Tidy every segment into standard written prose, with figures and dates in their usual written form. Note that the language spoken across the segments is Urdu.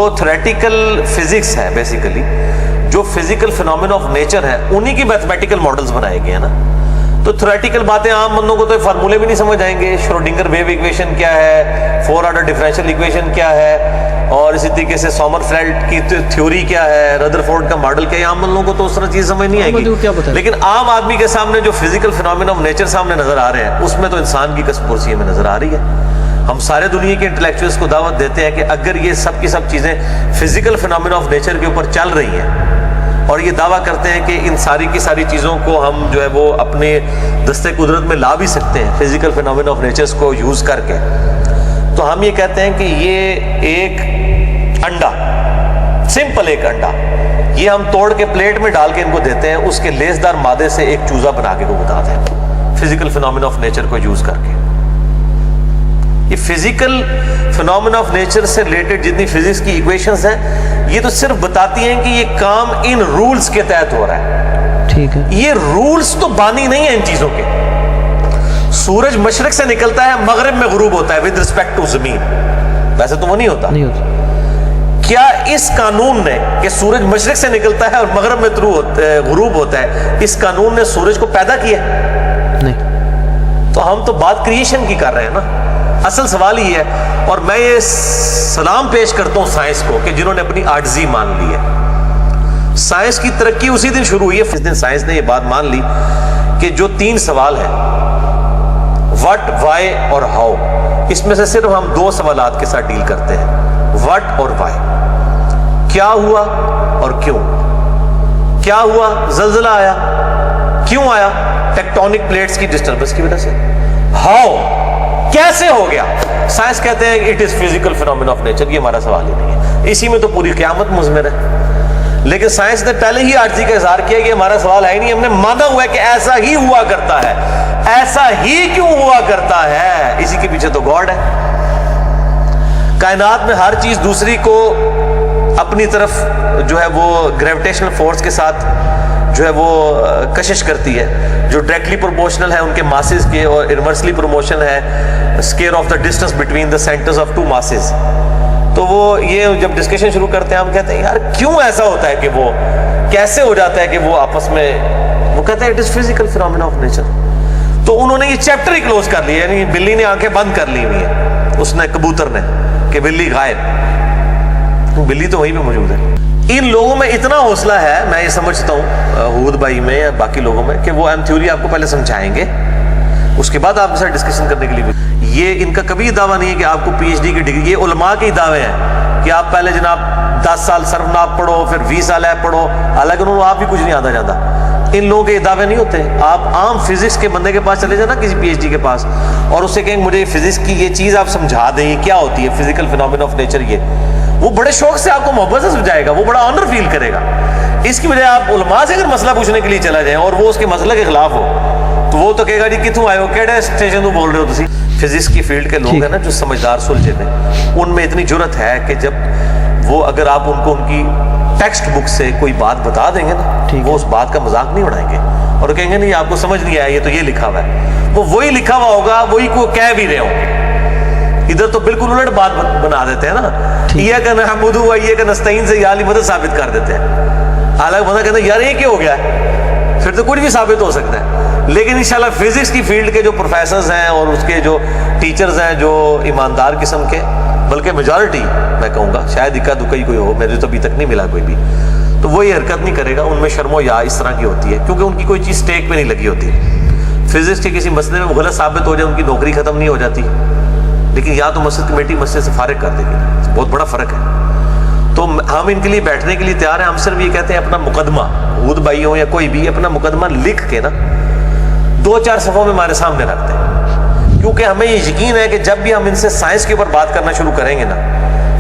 جو تھیوریٹیکل فزکس ہے بیسیکلی، جو فزیکل فینومینا آف نیچر ہے، انہی کی میتھمیٹیکل ماڈلز بنائے گئے ہیں نا. تو تھیوریٹیکل باتیں عام بندوں کو تو فارمولے بھی نہیں سمجھ آئیں گے. شروڈنگر ویو ایکویشن کیا ہے، 4 آرڈر ڈفرینشیل ایکویشن کیا ہے، اور اسی طریقے سے سومرفیلڈ کی تھیوری کیا ہے، ردرفورڈ کا ماڈل کیا ہے، عام بندوں کو تو اس طرح چیز سمجھ نہیں آئے گی. لیکن عام آدمی کے سامنے جو فزیکل فینومینا آف نیچر سامنے نظر آ رہے ہیں، اس میں تو انسان کی کسب پرسی ہمیں نظر آ رہی ہے. ہم سارے دنیا کے انٹلیکچوئلس کو دعوت دیتے ہیں کہ اگر یہ سب کی سب چیزیں فزیکل فینومینا آف نیچر کے اوپر چل رہی ہیں، اور یہ دعویٰ کرتے ہیں کہ ان ساری کی ساری چیزوں کو ہم جو ہے وہ اپنے دستے قدرت میں لا بھی سکتے ہیں فزیکل فینومینا آف نیچرز کو یوز کر کے، تو ہم یہ کہتے ہیں کہ یہ ایک انڈا، سمپل ایک انڈا، یہ ہم توڑ کے پلیٹ میں ڈال کے ان کو دیتے ہیں، اس کے لیسدار مادے سے ایک چوزا بنا کے کو بتا دیں فزیکل فینومینا آف نیچر کو یوز کر کے. یہ فزیکل فینومینا آف نیچر سے ریلیٹڈ جتنی فزکس کی ایکویشنز ہیں، یہ تو صرف بتاتی ہیں کہ یہ کام ان رولز کے تحت ہو رہا ہے. ٹھیک ہے، یہ رولز تو بانی نہیں ہیں ان چیزوں کے. سورج مشرق سے نکلتا ہے، مغرب میں غروب ہوتا ہے ود رسپیکٹ ٹو زمین، ویسے تو وہ نہیں ہوتا. کیا اس قانون نے کہ سورج مشرق سے نکلتا ہے اور مغرب میں غروب ہوتا ہے، اس قانون نے سورج کو پیدا کیا؟ نہیں. تو ہم تو بات کریشن کی کر رہے ہیں نا. اصل سوال یہ ہے، اور میں یہ سلام پیش کرتا ہوں سائنس کو کہ جنہوں نے اپنی عاجزی مان لی ہے. سائنس کی ترقی اسی دن شروع ہوئی ہے جس دن سائنس نے یہ بات مان لی کہ جو 3 سوال ہیں، وٹ، وائی اور ہاؤ، اس میں سے صرف ہم 2 سوالات کے ساتھ ڈیل کرتے ہیں، وٹ اور وائی. کیا ہوا اور کیوں. کیا ہوا؟ زلزلہ آیا. کیوں آیا؟ ٹیکٹونک پلیٹس کی ڈسٹربنس کی وجہ سے. ہاؤ، کیسے ہو گیا؟ سائنس کہتے ہیں it is physical phenomena of nature. یہ ہمارا سوال ہی نہیں ہے، اسی میں تو پوری قیامت مضمر ہے. لیکن سائنس نے پہلے ہی عاجزی کا اظہار کیا کہ ہمارا سوال ہے ہی نہیں. ہم نے مانا ہوا ہے کہ ایسا ہی ہوا کرتا ہے. ایسا ہی کیوں ہوا کرتا ہے؟ اسی کے پیچھے تو گاڈ ہے. کائنات میں ہر چیز دوسری کو اپنی طرف جو ہے وہ گریویٹیشنل فورس کے ساتھ جو ہے وہ کشش کرتی ہے، جو ڈائریکٹلی پروپورشنل ہے ان کے ماسز کے، اور انورسلی پروموشن ہے square of the distance between the centres of 2 masses. تو وہ یہ جب ڈسکشن شروع کرتے ہیں ہم کہتے ہیں یار کیوں ایسا ہوتا ہے، کہ وہ کیسے ہو جاتا ہے کہ وہ آپس میں، وہ کہتے ہیں it is physical phenomena of nature. تو انہوں نے یہ چیپٹر ہی کلوز کر لیا، یعنی بلی نے آنکھیں بند کر لی ہوئی ہیں، اس نے کبوتر نے، کہ بلی غائب، بلی تو وہیں پہ موجود ہے. ان لوگوں میں اتنا حوصلہ ہے، میں یہ سمجھتا ہوں ہود بھائی میں یا باقی لوگوں میں، کہ وہ ایم تھیوری آپ کو پہلے سمجھائیں گے، اس کے بعد آپ کے ساتھ ڈسکشن کرنے کے لیے. یہ ان کا کبھی دعویٰ نہیں ہے کہ آپ کو پی ایچ ڈی کی ڈگری، یہ علماء کے دعوے ہیں کہ آپ پہلے جناب 10 سال صرف ناپ پڑھو، پھر 20 سال ایپ پڑھو، حالانکہ انہوں آپ بھی کچھ نہیں آتا جاتا. ان لوگوں کے یہ دعوے نہیں ہوتے. آپ عام فزکس کے بندے کے پاس چلے جائیں نا، کسی پی ایچ ڈی کے پاس، اور اس سے کہیں مجھے فزکس کی یہ چیز آپ سمجھا دیں، یہ کیا ہوتی ہے فزیکل فینومینا آف نیچر، وہ بڑے شوق سے آپ کو محبت سے سمجھائے گا، وہ بڑا آنر فیل کرے گا. اس کی بجائے آپ علماء سے اگر مسئلہ پوچھنے کے لیے چلا جائیں اور وہ اس کے مسئلے کے خلاف ہو، تو وہ تو کہے گا جی کتوں آئے ہو، کیڑے اسٹیشن تو بول رہے ہو تسی. فزکس کی فیلڈ کے لوگ ہیں نا جو سمجھدار سلجھے میں، ان میں اتنی جرت ہے کہ جب وہ اگر آپ ان کو ان کی ٹیکسٹ بک سے کوئی بات بتا دیں گے نا، وہ اس بات کا مذاق نہیں اڑائیں گے اور کہیں گے نہیں آپ کو سمجھ نہیں آیا، یہ تو یہ لکھا ہوا ہے. وہ وہی لکھا ہوا ہوگا، وہی کو کہہ بھی رہے ہوں گے. ادھر تو بالکل الٹ بات بنا دیتے ہیں نا، یہ کہ نحمدہ و یہ کہ نستعین سے یا مدد ثابت کر دیتے ہیں. حالانکہ بندہ کہتا ہے یار یہ کیا ہو گیا ہے، پھر تو کچھ بھی ثابت ہو سکتا ہے. لیکن انشاءاللہ فزکس کی فیلڈ کے جو پروفیسرز ہیں اور اس کے جو ٹیچرز ہیں جو ایماندار قسم کے، بلکہ میجورٹی میں کہوں گا، شاید اکا دکا ہی کوئی ہو، میرے تو ابھی تک نہیں ملا کوئی بھی، تو وہ یہ حرکت نہیں کرے گا. ان میں شرم و یا اس طرح کی ہوتی ہے کیونکہ ان کی کوئی چیز اسٹیک پہ نہیں لگی ہوتی. فزکس کے کسی مسئلے میں غلط ثابت ہو جائے ان کی نوکری ختم نہیں ہو جاتی، لیکن یا تو مسجد کمیٹی مسجد سے فارغ کر دے گی. بہت بڑا فرق ہے. تو ہم ان کے لیے بیٹھنے کے لیے تیار ہیں. ہم صرف یہ کہتے ہیں اپنا مقدمہ، ہود بھائی ہوں یا کوئی بھی، اپنا مقدمہ لکھ کے نا 2-4 صفحوں میں ہمارے سامنے رکھتے ہیں، کیونکہ ہمیں یہ یقین ہے کہ جب بھی ہم ان سے سائنس کے اوپر بات کرنا شروع کریں گے نا،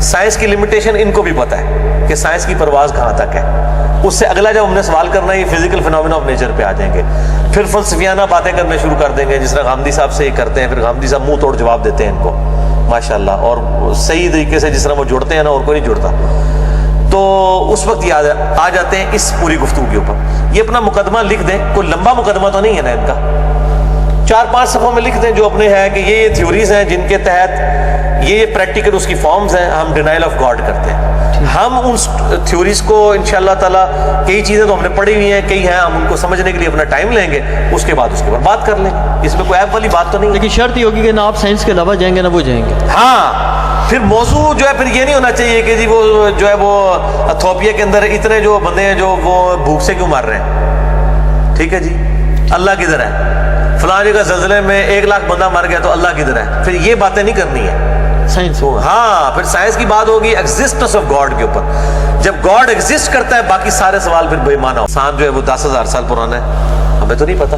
سائنس کی لمیٹیشن ان کو بھی پتہ ہے کہ سائنس کی پرواز کہاں تک ہے. اس سے اگلا جب ہم نے سوال کرنا ہے یہ فزیکل فینومینا آف نیچر پہ آ جائیں گے. پھر فلسفیانہ باتیں کرنے شروع کر دیں گے، جس طرح غامدی صاحب سے یہ کرتے ہیں. پھر غامدی صاحب منہ توڑ جواب دیتے ہیں ان کو ماشاءاللہ، اور صحیح طریقے سے جس طرح وہ جڑتے ہیں نا، اور کوئی نہیں جڑتا. تو اس وقت یہ آ جاتے ہیں اس پوری گفتگو کے اوپر. یہ اپنا مقدمہ لکھ دیں، کوئی لمبا مقدمہ تو نہیں ہے نا ان کا، 4-5 صفحوں میں لکھ دیں جو اپنے ہے کہ یہ تھیوریز ہیں جن کے تحت یہ پریکٹیکل اس کی فارمز ہیں. ہم ڈینائل آف گاڈ کرتے ہیں. ہم ان تھیوریز کو انشاءاللہ تعالیٰ کئی چیزیں تو ہم نے پڑھی ہوئی ہیں, کئی ہیں, ہم ان کو سمجھنے کے لیے اپنا ٹائم لیں گے, اس کے بعد بات کر لیں گے. اس میں کوئی ایپ والی بات تو نہیں ہے. لیکن شرط یہ ہوگی کہ نہ آپ سائنس کے علاوہ جائیں گے نہ وہ جائیں گے. ہاں, پھر موضوع جو ہے پھر یہ نہیں ہونا چاہیے کہ جی وہ جو ہے وہ ایتھوپیا کے اندر اتنے جو بندے ہیں جو وہ بھوک سے کیوں مر رہے ہیں. ٹھیک ہے جی, اللہ کدھر ہے, فلاں جگہ زلزلے میں 1 لاکھ بندہ مر گیا تو اللہ کدھر ہے. پھر یہ باتیں نہیں کرنی ہے سائنس. ہاں, پھر سائنس کی بات ہوگی ایگزسٹنس آف گاڈ کے اوپر. جب گاڈ ایگزسٹ کرتا ہے باقی سارے سوال پھر بے معنی. انسان جو ہے وہ 10,000 سال پرانا ہے, ہمیں تو نہیں پتا.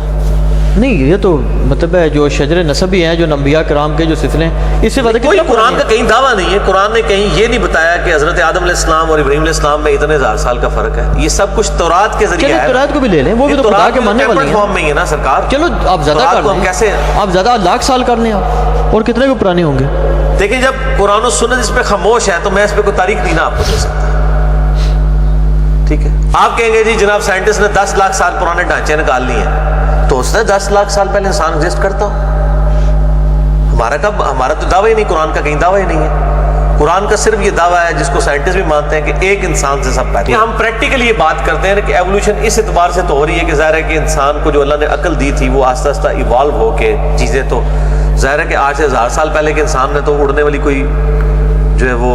نہیں, یہ تو مطلب ہے جو شجر نسبی ہیں, جو انبیاء کرام کے جو سلسلے ہیں, اس سے بات کوئی قرآن کا کہیں دعویٰ نہیں ہے. قرآن نے کہیں یہ نہیں بتایا کہ حضرت آدم علیہ السلام اور ابراہیم علیہ السلام میں اتنے 1000 سال کا فرق ہے. یہ سب کچھ تورات کے ذریعے ہے. تورات کو بھی لے لیں, وہ بھی تو خدا کے ماننے والے ہیں. فارم میں ہی ہے نا سرکار. چلو آپ زیادہ کر لیں, کیسے آپ زیادہ 1,00,000 سال کر لیں آپ, اور کتنے کو پرانے ہوں گے. دیکھیں, جب قرآن و سنت اس پہ خاموش ہے تو میں اس پہ کوئی تاریخ نہیں نا آپ کو دے سکتا. ٹھیک ہے, آپ کہیں گے جی جناب سائنٹسٹ نے 10 لاکھ سال پرانے ڈھانچے نکال لیے ہیں, تو اس نے 10 لاکھ سال پہلے انسان ایگزسٹ کرتا. ہمارا تو دعویٰ ہی نہیں, قرآن کا کہیں دعویٰ ہی نہیں ہے. قرآن کا صرف یہ دعویٰ ہے جس کو سائنٹسٹ بھی مانتے ہیں کہ ایک انسان سے سب پیدا. ہم پریکٹیکلی یہ بات کرتے ہیں کہ ایوولوشن اس اعتبار سے تو ہو رہی ہے کہ ظاہر ہے کہ انسان کو جو اللہ نے عقل دی تھی وہ آہستہ آہستہ ایوالو ہو کے چیزیں, تو ظاہر ہے کہ آج سے 1000 سال پہلے کے انسان نے تو اڑنے والی کوئی جو ہے وہ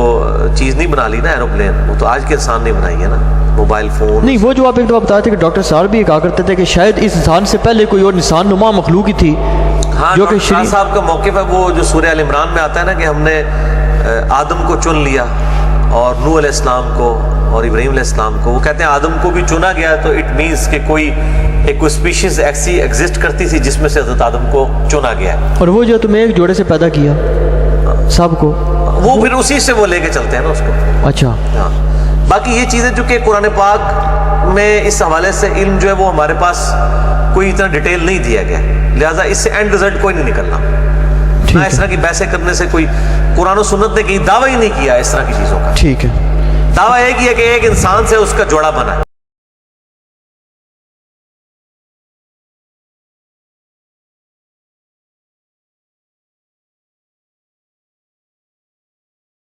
چیز نہیں بنا لی نا, ایروپلین, وہ تو آج کے انسان نے بنائی ہے نا, موبائل فون. نہیں, وہ جو آپ ایک دفعہ بتاتے تھے کہ ڈاکٹر صاحب بھی کہا کرتے تھے کہ شاید اس انسان سے پہلے کوئی اور انسان نما مخلوق ہی تھی. ہاں, جو کہ شاہ صاحب کا موقف ہے وہ جو سورہ ال عمران میں آتا ہے نا کہ ہم نے آدم کو چن لیا اور نوح علیہ السلام کو اور ابراہیم علیہ السلام کو. وہ کہتے ہیں آدم کو بھی چنا گیا تو اٹ مینس کہ کوئی اسپیشیز ایسی ایگزسٹ کرتی تھی جس میں سے حضرت آدم کو چنا گیا. اور وہ جو تمہیں ایک جوڑے سے پیدا کیا سب کو, وہ پھر اسی سے وہ لے کے چلتے ہیں نا اس کو. اچھا, ہاں, باقی یہ چیزیں جو کہ قرآن پاک میں اس حوالے سے علم جو ہے وہ ہمارے پاس کوئی اتنا ڈیٹیل نہیں دیا گیا, لہٰذا اس سے اینڈ رزلٹ کوئی نہیں نکلنا. نہ اس طرح کی بحثیں کرنے سے کوئی, قرآن و سنت نے کہیں دعویٰ ہی نہیں کیا اس طرح کی چیزوں کا. ٹھیک ہے, دعویٰ ایک ہی ہے کہ ایک انسان سے اس کا جوڑا بنا ہے.